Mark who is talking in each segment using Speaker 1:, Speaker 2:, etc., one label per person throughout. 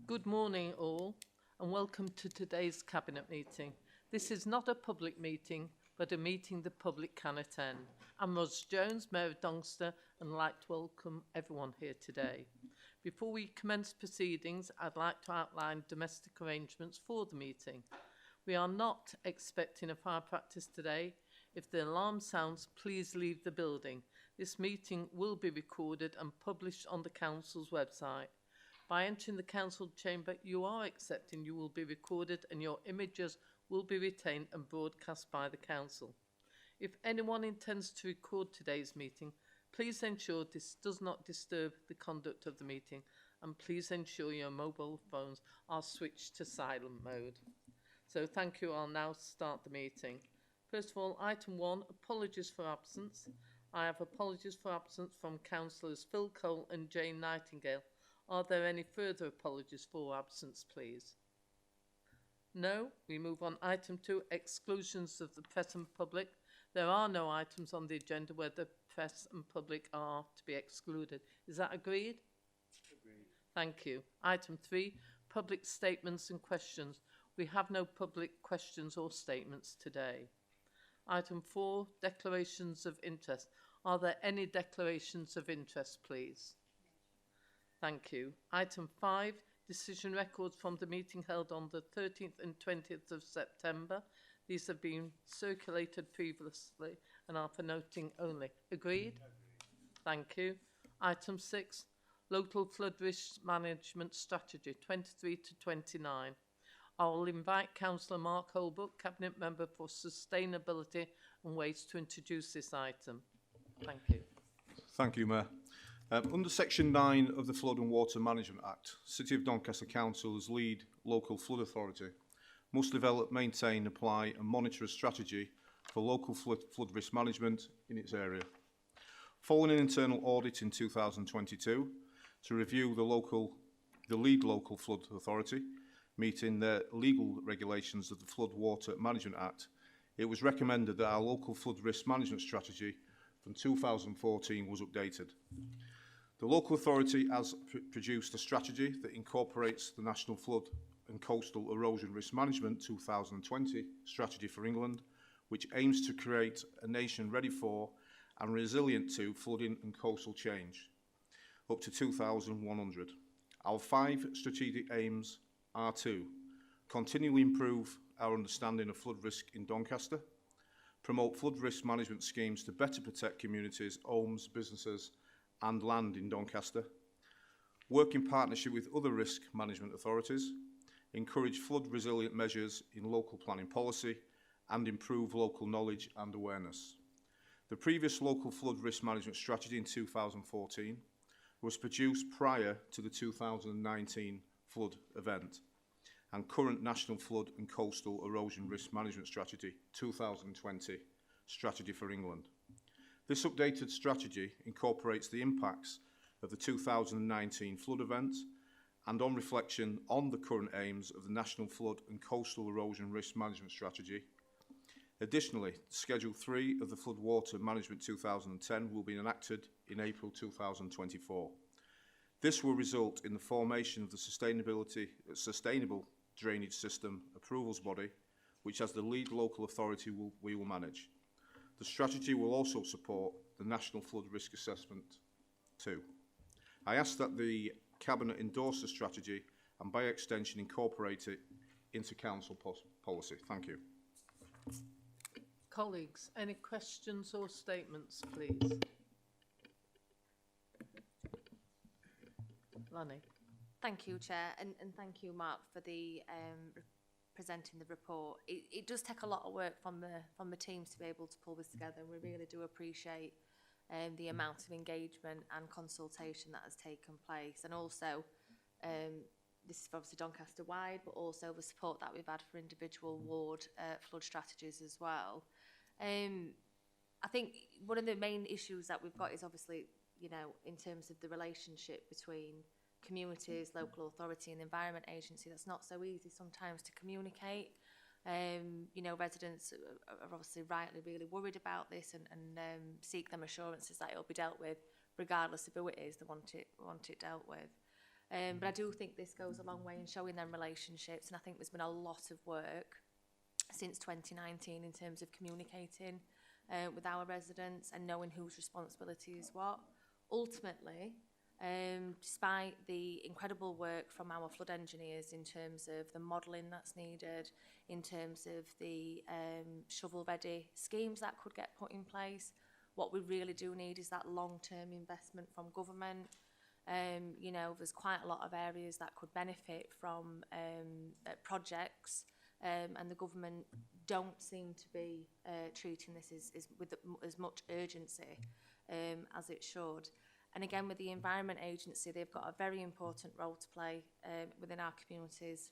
Speaker 1: Good morning all and welcome to today's Cabinet meeting. This is not a public meeting but a meeting the public can attend. I'm Ros Jones, Mayor of Doncaster, and I'd like to welcome everyone here today. Before we commence proceedings, I'd like to outline domestic arrangements for the meeting. We are not expecting a fire practice today. If the alarm sounds, please leave the building. This meeting will be recorded and published on the Council's website. By entering the Council chamber, you are accepting you will be recorded and your images will be retained and broadcast by the Council. If anyone intends to record today's meeting, please ensure this does not disturb the conduct of the meeting, and please ensure your mobile phones are switched to silent mode. So thank you. I'll now start the meeting. First of all, item 1, apologies for absence. I have apologies for absence from Councillors Phil Cole and Jane Nightingale. Are there any further apologies for absence, please? No. We move on. Item 2, exclusions of the press and public. There are no items on the agenda where the press and public are to be excluded. Is that agreed? Agreed. Thank you. Item 3, public statements and questions. We have no public questions or statements today. Item 4, declarations of interest. Are there any declarations of interest, please? Thank you. Item 5, decision records from the meeting held on the 13th and 20th of September. These have been circulated previously and are for noting only. Agreed? Thank you. Item 6, local flood risk management strategy 23 to 29. I will invite Councillor Mark Holbrook, Cabinet Member for Sustainability and Waste, to introduce this item. Thank you.
Speaker 2: Thank you, Mayor. Under Section 9 of the Flood and Water Management Act, City of Doncaster Council as lead local flood authority must develop, maintain, apply and monitor a strategy for local flood risk management in its area. Following an internal audit in 2022 to review the lead local flood authority, meeting the legal regulations of the Flood Water Management Act, it was recommended that our local flood risk management strategy from 2014 was updated. The local authority has produced a strategy that incorporates the National Flood and Coastal Erosion Risk Management 2020 strategy for England, which aims to create a nation ready for and resilient to flooding and coastal change, up to 2100. Our 5 strategic aims are to continually improve our understanding of flood risk in Doncaster, promote flood risk management schemes to better protect communities, homes, businesses and land in Doncaster, work in partnership with other risk management authorities, encourage flood resilient measures in local planning policy and improve local knowledge and awareness. The previous local flood risk management strategy in 2014 was produced prior to the 2019 flood event, and current National Flood and Coastal Erosion Risk Management Strategy 2020 strategy for England. This updated strategy incorporates the impacts of the 2019 flood event and, on reflection on the current aims of the National Flood and Coastal Erosion Risk Management Strategy. Additionally, Schedule 3 of the Flood Water Management 2010 will be enacted in April 2024. This will result in the formation of the Sustainable Drainage System Approvals Body, which as the lead local authority we will manage. The strategy will also support the National Flood Risk Assessment too. I ask that the Cabinet endorse the strategy and by extension incorporate it into Council policy. Thank you.
Speaker 1: Colleagues, any questions or statements, please? Lanny.
Speaker 3: Thank you, Chair, and thank you, Mark, for the presenting the report. It does take a lot of work from the teams to be able to pull this together, and we really do appreciate the amount of engagement and consultation that has taken place, and also this is obviously Doncaster wide, but also the support that we've had for individual ward flood strategies as well. I think one of the main issues that we've got is obviously, you know, in terms of the relationship between communities, local authority and the Environment Agency. That's not so easy sometimes to communicate. You know, residents are obviously rightly really worried about this and seek them assurances that it'll be dealt with regardless of who it is they want it dealt with. But I do think this goes a long way in showing them relationships, and I think there's been a lot of work since 2019 in terms of communicating with our residents and knowing whose responsibility is what. Ultimately, despite the incredible work from our flood engineers in terms of the modelling that's needed, in terms of the shovel-ready schemes that could get put in place, what we really do need is that long-term investment from government. You know, there's quite a lot of areas that could benefit from projects, and the government don't seem to be treating this with as much urgency as it should. And again, with the Environment Agency, they've got a very important role to play within our communities.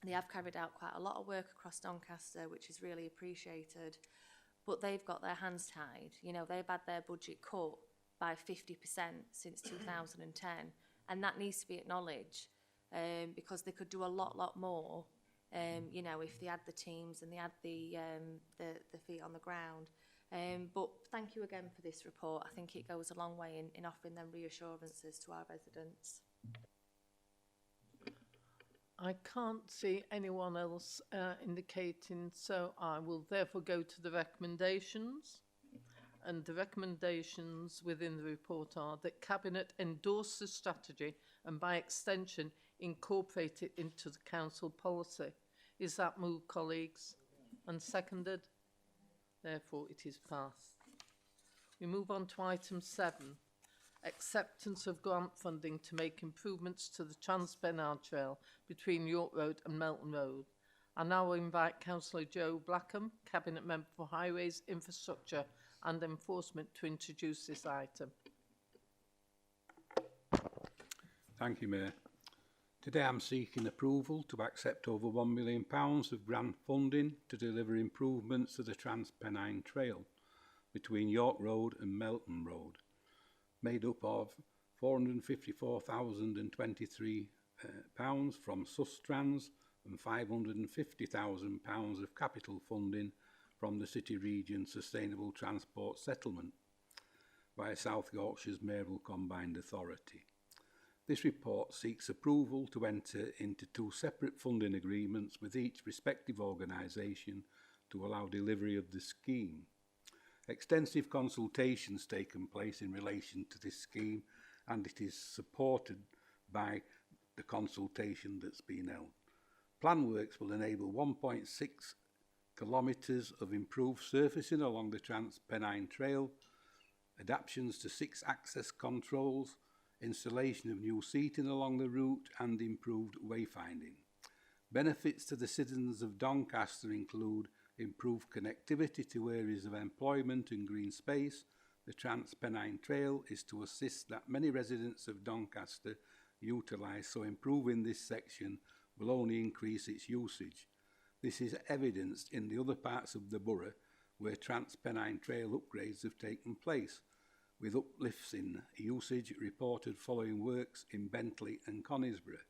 Speaker 3: They have carried out quite a lot of work across Doncaster, which is really appreciated, but they've got their hands tied. You know, they've had their budget cut by 50% since 2010, and that needs to be acknowledged, because they could do a lot more, you know, if they had the teams and they had the feet on the ground. But thank you again for this report. I think it goes a long way in offering them reassurances to our residents.
Speaker 1: I can't see anyone else indicating, so I will therefore go to the recommendations. And the recommendations within the report are that Cabinet endorse the strategy and by extension incorporate it into the council policy. Is that moved, colleagues? And seconded? Therefore it is passed. We move on to item 7. Acceptance of grant funding to make improvements to the Trans-Pennine Trail between York Road and Melton Road. I now invite Councillor Joe Blackham, Cabinet Member for Highways, Infrastructure and Enforcement, to introduce this item.
Speaker 4: Thank you, Mayor. Today I'm seeking approval to accept over £1 million of grant funding to deliver improvements to the Trans-Pennine Trail between York Road and Melton Road, made up of £454,023 from Sustrans and £550,000 of capital funding from the City Region Sustainable Transport Settlement by South Yorkshire's Mayoral Combined Authority. This report seeks approval to enter into 2 separate funding agreements with each respective organisation to allow delivery of the scheme. Extensive consultations taken place in relation to this scheme, and it is supported by the consultation that's been held. Plan works will enable 1.6 kilometres of improved surfacing along the Trans-Pennine Trail, adaptations to 6 access controls, installation of new seating along the route and improved wayfinding. Benefits to the citizens of Doncaster include improved connectivity to areas of employment and green space. The Trans-Pennine Trail is to assist that many residents of Doncaster utilise, so improving this section will only increase its usage. This is evidenced in the other parts of the borough where Trans-Pennine Trail upgrades have taken place, with uplifts in usage reported following works in Bentley and Conisbrough.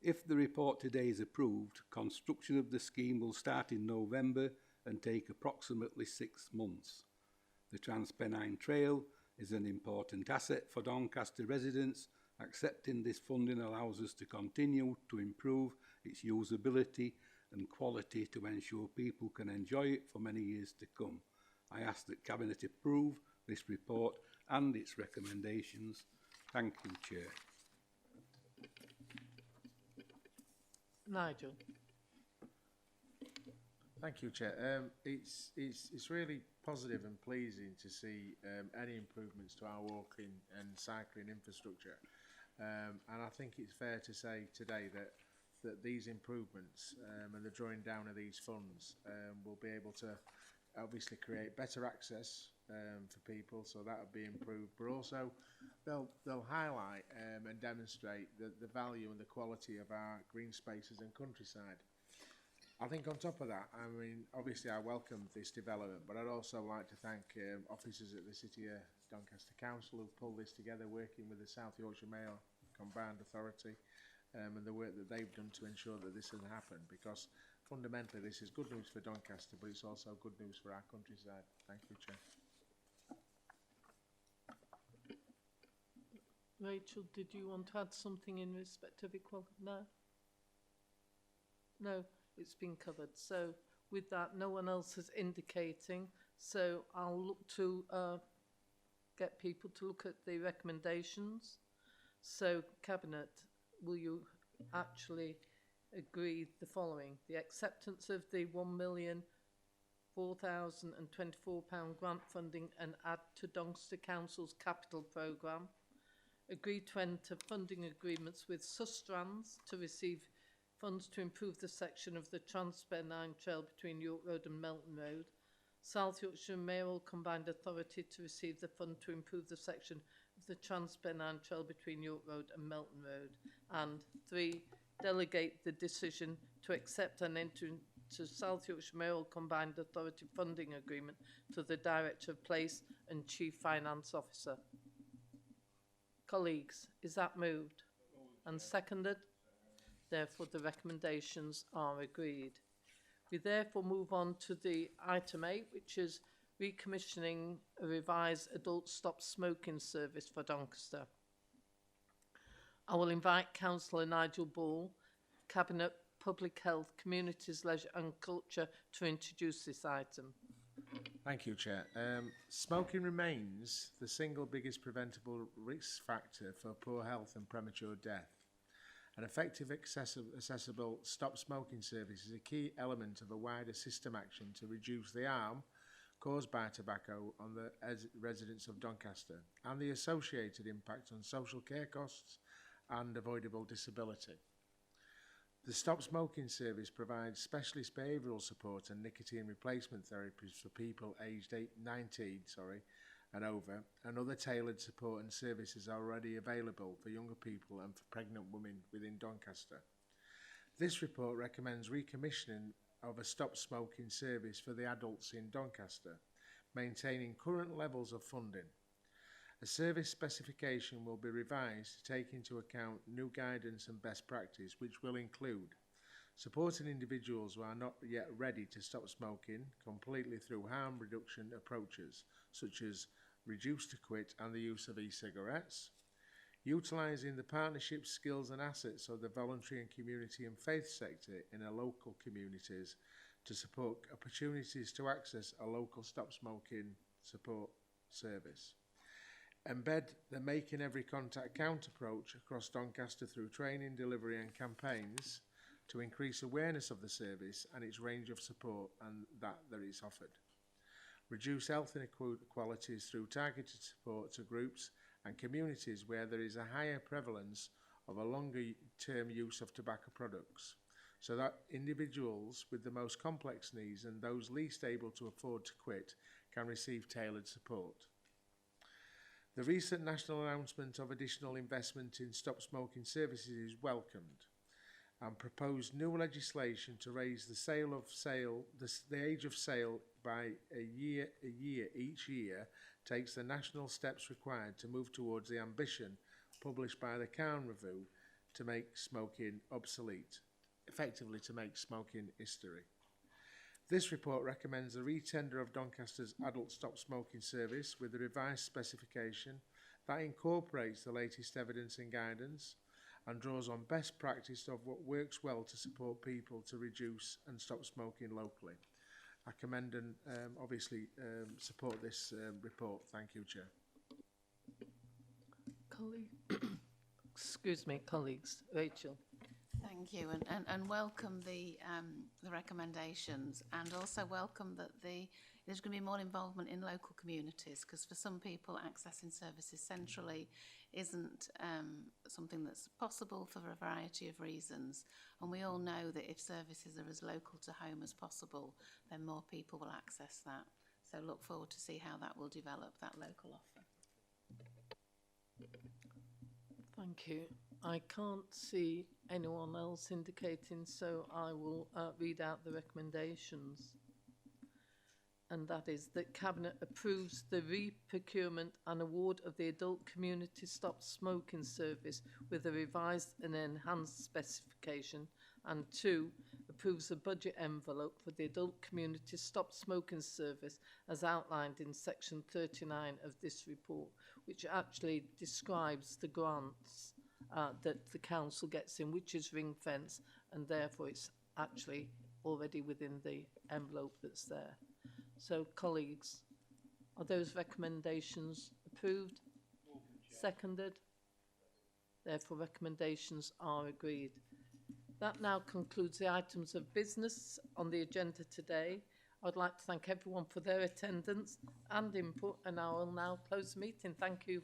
Speaker 4: If the report today is approved, construction of the scheme will start in November and take approximately 6 months. The Trans-Pennine Trail is an important asset for Doncaster residents. Accepting this funding allows us to continue to improve its usability and quality to ensure people can enjoy it for many years to come. I ask that Cabinet approve this report and its recommendations. Thank you, Chair.
Speaker 1: Nigel.
Speaker 5: Thank you, Chair. It's really positive and pleasing to see any improvements to our walking and cycling infrastructure. And I think it's fair to say today that these improvements and the drawing down of these funds will be able to obviously create better access for people, so that will be improved, but also they'll highlight and demonstrate the value and the quality of our green spaces and countryside. I think on top of that, I mean, obviously I welcome this development, but I'd also like to thank officers at the City of Doncaster Council who've pulled this together, working with the South Yorkshire Mayoral Combined Authority, and the work that they've done to ensure that this has happened, because fundamentally this is good news for Doncaster, but it's also good news for our countryside. Thank you, Chair.
Speaker 1: Rachel, did you want to add something in respect of equality? No? No, it's been covered. So with that, no one else is indicating. So I'll look to get people to look at the recommendations. So Cabinet, will you actually agree the following? The acceptance of the £1,004,024 grant funding and add to Doncaster Council's capital programme. Agree to enter funding agreements with Sustrans to receive funds to improve the section of the Transpennine Trail between York Road and Melton Road. South Yorkshire Mayoral Combined Authority to receive the fund to improve the section of the Transpennine Trail between York Road and Melton Road. And 3, delegate the decision to accept and enter into South Yorkshire Mayoral Combined Authority funding agreement to the Director of Place and Chief Finance Officer. Colleagues, is that moved and seconded? Therefore, the recommendations are agreed. We therefore move on to the item 8, which is recommissioning a revised adult stop smoking service for Doncaster. I will invite Councillor Nigel Ball, Cabinet, Public Health, Communities, Leisure and Culture to introduce this item.
Speaker 5: Thank you, Chair. Smoking remains the single biggest preventable risk factor for poor health and premature death. An effective, accessible stop smoking service is a key element of a wider system action to reduce the harm caused by tobacco on the residents of Doncaster and the associated impact on social care costs and avoidable disability. The Stop Smoking Service provides specialist behavioural support and nicotine replacement therapies for people aged 19 and over, and other tailored support and services are already available for younger people and for pregnant women within Doncaster. This report recommends recommissioning of a Stop Smoking Service for the adults in Doncaster, maintaining current levels of funding. A service specification will be revised to take into account new guidance and best practice, which will include supporting individuals who are not yet ready to stop smoking completely through harm reduction approaches, such as reduce to quit and the use of e-cigarettes, utilising the partnerships, skills and assets of the voluntary and community and faith sector in our local communities to support opportunities to access a local stop smoking support service. Embed the Making Every Contact Count approach across Doncaster through training, delivery and campaigns to increase awareness of the service and its range of support and that is offered. Reduce health inequalities through targeted support to groups and communities where there is a higher prevalence of a longer term use of tobacco products, so that individuals with the most complex needs and those least able to afford to quit can receive tailored support. The recent national announcement of additional investment in stop smoking services is welcomed, and proposed new legislation to raise the age of sale by a year each year takes the national steps required to move towards the ambition published by the Cairn Review to make smoking obsolete, effectively to make smoking history. This report recommends the retender of Doncaster's adult stop smoking service with a revised specification that incorporates the latest evidence and guidance and draws on best practice of what works well to support people to reduce and stop smoking locally. I commend and obviously support this report. Thank you, Chair.
Speaker 1: Excuse me, colleagues. Rachel.
Speaker 6: Thank you, and welcome the recommendations, and also welcome that there's going to be more involvement in local communities, because for some people accessing services centrally isn't something that's possible for a variety of reasons, and we all know that if services are as local to home as possible, then more people will access that. So look forward to see how that will develop, that local offer.
Speaker 1: Thank you. I can't see anyone else indicating, so I will read out the recommendations. And that is that Cabinet approves the re-procurement and award of the Adult Community Stop Smoking Service with a revised and enhanced specification, and 2, approves the budget envelope for the Adult Community Stop Smoking Service as outlined in section 39 of this report, which actually describes the grants that the council gets in, which is ring fence, and therefore it's actually already within the envelope that's there. So, colleagues, are those recommendations approved? Seconded? Therefore, recommendations are agreed. That now concludes the items of business on the agenda today. I would like to thank everyone for their attendance and input, and I will now close the meeting. Thank you.